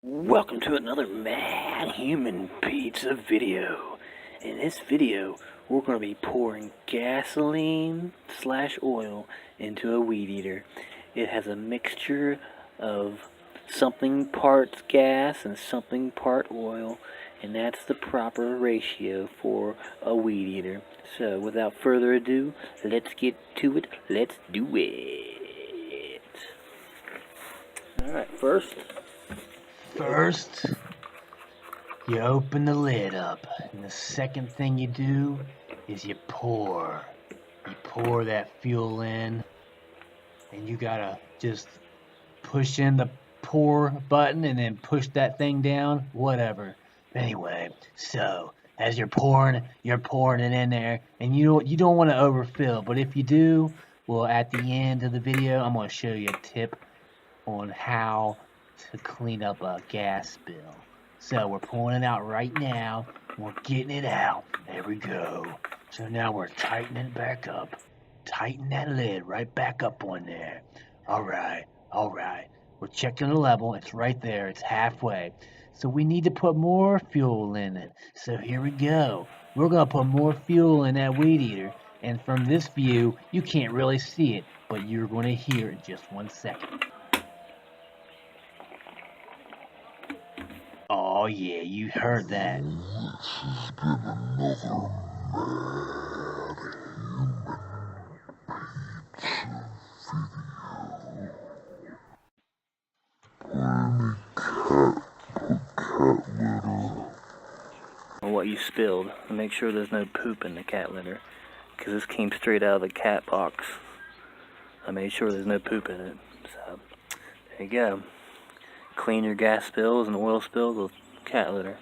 Welcome to another Matthumanpizza video. In this video, we're going to be pouring gasoline / oil into a weed eater. It has a mixture of something parts gas and something part oil, and that's the proper ratio for a weed eater. So without further ado, let's get to it. Let's do it. Alright, first, you open the lid up, and the second thing you do is you pour. You pour that fuel in, and you gotta just push in the pour button and then push that thing down, whatever. Anyway, so as you're pouring it in there, and you don't want to overfill, but if you do, well, at the end of the video, I'm gonna show you a tip on how to clean up a gas spill. So we're pulling it out right now. We're getting it out. There we go. So now we're tightening it back up. Tighten that lid right back up on there. All right. We're checking the level. It's right there. It's halfway. So we need to put more fuel in it. So here we go. We're going to put more fuel in that weed eater. And from this view, you can't really see it, but you're going to hear it in just 1 second. Oh yeah, you heard that. what you spilled and make sure there's no poop in the cat litter, because this came straight out of the cat box. I made sure there's no poop in it. So there you go. Clean your gas spills and oil spills with cat litter.